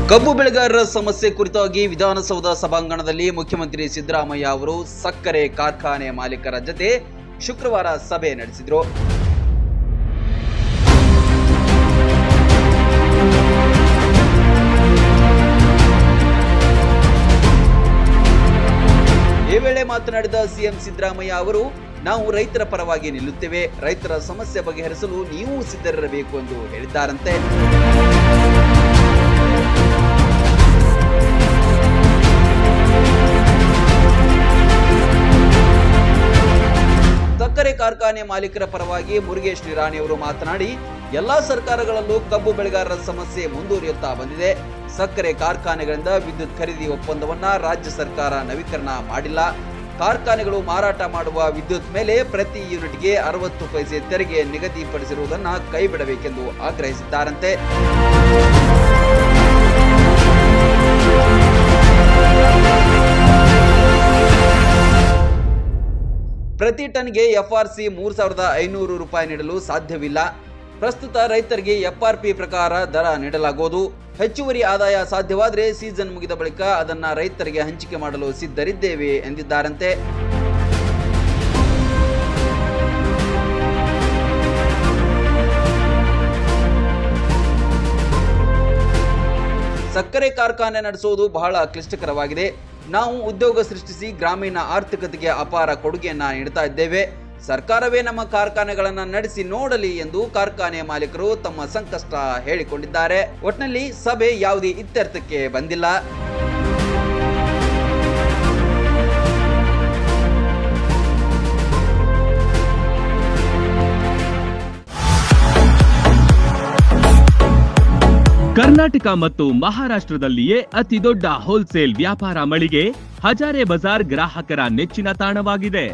ಕಬ್ಬು ಬೆಳೆಗಾರರ ಸಮಸ್ಯೆ ಕುರಿತಾಗಿ ವಿಧಾನಸೌಧ ಸಭಾಂಗಣದಲ್ಲಿ ಮುಖ್ಯಮಂತ್ರಿ ಸಿದ್ದರಾಮಯ್ಯ ಅವರು ಸಕ್ಕರೆ ಕಾರ್ಖಾನೆ ಮಾಲೀಕರ ಜೊತೆ ಶುಕ್ರವಾರ ಸಭೆ ನಡೆಸಿದರು. ಈ ವೇಳೆ ಮಾತನಾಡಿದ ಸಿಎಂ ಸಿದ್ದರಾಮಯ್ಯ ಅವರು, ನಾವು ರೈತರ ಪರವಾಗಿ ನಿಲ್ಲುತ್ತೇವೆ, ರೈತರ ಸಮಸ್ಯೆ ಬಗೆಹರಿಸಲು ನೀವು ಸಿದ್ಧರಿರಬೇಕು ಎಂದು ಹೇಳಿದ್ದಾರಂತೆ. ಸಕ್ಕರೆ ಕಾರ್ಖಾನೆ ಮಾಲೀಕರ ಪರವಾಗಿ ಮುರುಗೇಶ್ ನಿರಾಣಿ ಅವರು ಮಾತನಾಡಿ, ಎಲ್ಲಾ ಸರ್ಕಾರಗಳಲ್ಲೂ ಕಬ್ಬು ಬೆಳೆಗಾರರ ಸಮಸ್ಯೆ ಮುಂದುವರಿಯುತ್ತಾ ಬಂದಿದೆ. ಸಕ್ಕರೆ ಕಾರ್ಖಾನೆಗಳಿಂದ ವಿದ್ಯುತ್ ಖರೀದಿ ಒಪ್ಪಂದವನ್ನ ರಾಜ್ಯ ಸರ್ಕಾರ ನವೀಕರಣ ಮಾಡಿಲ್ಲ. ಕಾರ್ಖಾನೆಗಳು ಮಾರಾಟ ಮಾಡುವ ವಿದ್ಯುತ್ ಮೇಲೆ ಪ್ರತಿ ಯೂನಿಟ್ಗೆ 60 ಪೈಸೆ ತೆರಿಗೆ ನಿಗದಿಪಡಿಸಿರುವುದನ್ನು ಕೈಬಿಡಬೇಕೆಂದು ಆಗ್ರಹಿಸಿದ್ದಾರಂತೆ. ಪ್ರತಿ ಟನ್ಗೆ ಎಫ್ಆರ್ಸಿ 3500 ರೂಪಾಯಿ ನೀಡಲು ಸಾಧ್ಯವಿಲ್ಲ. ಪ್ರಸ್ತುತ ರೈತರಿಗೆ ಎಫ್ಆರ್ಪಿ ಪ್ರಕಾರ ದರ ನೀಡಲಾಗುವುದು. ಹೆಚ್ಚುವರಿ ಆದಾಯ ಸಾಧ್ಯವಾದರೆ ಸೀಸನ್ ಮುಗಿದ ಬಳಿಕ ಅದನ್ನ ರೈತರಿಗೆ ಹಂಚಿಕೆ ಮಾಡಲು ಸಿದ್ಧರಿದ್ದೇವೆ ಎಂದಿದ್ದಾರಂತೆ. ಸಕ್ಕರೆ ಕಾರ್ಖಾನೆ ನಡೆಸುವುದು ಬಹಳ ಕ್ಲಿಷ್ಟಕರವಾಗಿದೆ. ನಾವು ಉದ್ಯೋಗ ಸೃಷ್ಟಿಸಿ ಗ್ರಾಮೀಣ ಆರ್ಥಿಕತೆಗೆ ಅಪಾರ ಕೊಡುಗೆಯನ್ನ ನೀಡುತ್ತಾ ಇದ್ದೇವೆ. ಸರ್ಕಾರವೇ ನಮ್ಮ ಕಾರ್ಖಾನೆಗಳನ್ನು ನಡೆಸಿ ನೋಡಲಿ ಎಂದು ಕಾರ್ಖಾನೆ ಮಾಲೀಕರು ತಮ್ಮ ಸಂಕಷ್ಟ ಹೇಳಿಕೊಂಡಿದ್ದಾರೆ. ಒಟ್ಟಿನಲ್ಲಿ ಸಭೆ ಯಾವುದೇ ಇತ್ಯರ್ಥಕ್ಕೆ ಬಂದಿಲ್ಲ. ಕರ್ನಾಟಕ ಮತ್ತು ಮಹಾರಾಷ್ಟ್ರದಲ್ಲಿಯೇ ಅತಿ ದೊಡ್ಡ ಹೋಲ್ಸೇಲ್ ವ್ಯಾಪಾರ ಮಳಿಗೆ ಹಜಾರೆ ಬಜಾರ್ ಗ್ರಾಹಕರ ನೆಚ್ಚಿನ ತಾಣವಾಗಿದೆ.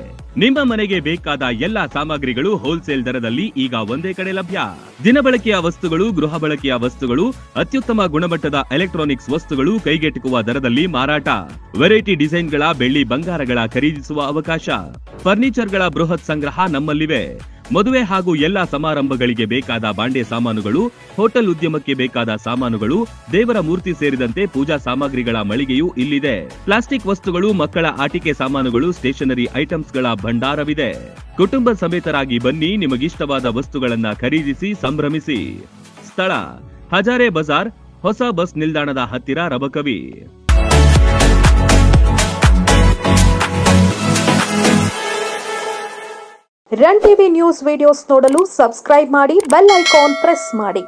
ನಿಮ್ಮ ಮನೆಗೆ ಬೇಕಾದ ಎಲ್ಲಾ ಸಾಮಗ್ರಿಗಳು ಹೋಲ್ಸೇಲ್ ದರದಲ್ಲಿ ಈಗ ಒಂದೇ ಕಡೆ ಲಭ್ಯ. ದಿನಬಳಕೆಯ ವಸ್ತುಗಳು, ಗೃಹ ಬಳಕೆಯ ವಸ್ತುಗಳು, ಅತ್ಯುತ್ತಮ ಗುಣಮಟ್ಟದ ಎಲೆಕ್ಟ್ರಾನಿಕ್ಸ್ ವಸ್ತುಗಳು ಕೈಗೆಟುಕುವ ದರದಲ್ಲಿ ಮಾರಾಟ. ವೆರೈಟಿ ಡಿಸೈನ್ಗಳ ಬೆಳ್ಳಿ ಬಂಗಾರಗಳ ಖರೀದಿಸುವ ಅವಕಾಶ. ಫರ್ನಿಚರ್ಗಳ ಬೃಹತ್ ಸಂಗ್ರಹ ನಮ್ಮಲ್ಲಿವೆ. ಮದುವೆ ಹಾಗೂ ಎಲ್ಲಾ ಸಮಾರಂಭಗಳಿಗೆ ಬೇಕಾದ ಬಾಂಡೆ ಸಾಮಾನುಗಳು, ಹೋಟೆಲ್ ಉದ್ಯಮಕ್ಕೆ ಬೇಕಾದ ಸಾಮಾನುಗಳು, ದೇವರ ಮೂರ್ತಿ ಸೇರಿದಂತೆ ಪೂಜಾ ಸಾಮಗ್ರಿಗಳ ಮಳಿಗೆಯೂ ಇಲ್ಲಿದೆ. ಪ್ಲಾಸ್ಟಿಕ್ ವಸ್ತುಗಳು, ಮಕ್ಕಳ ಆಟಿಕೆ ಸಾಮಾನುಗಳು, ಸ್ಟೇಷನರಿ ಐಟಮ್ಸ್ಗಳ ಭಂಡಾರವಿದೆ. ಕುಟುಂಬ ಸಮೇತರಾಗಿ ಬನ್ನಿ, ನಿಮಗಿಷ್ಟವಾದ ವಸ್ತುಗಳನ್ನ ಖರೀದಿಸಿ ಸಂಭ್ರಮಿಸಿ. ಸ್ಥಳ ಹಜಾರೆ ಬಜಾರ್, ಹೊಸ ಬಸ್ ನಿಲ್ದಾಣದ ಹತ್ತಿರ, Rabakavi. Run TV news videos ನೋಡಲು ಸಬ್ಸ್ಕ್ರೈಬ್ ಮಾಡಿ, ಬೆಲ್ ಐಕಾನ್ ಪ್ರೆಸ್ ಮಾಡಿ.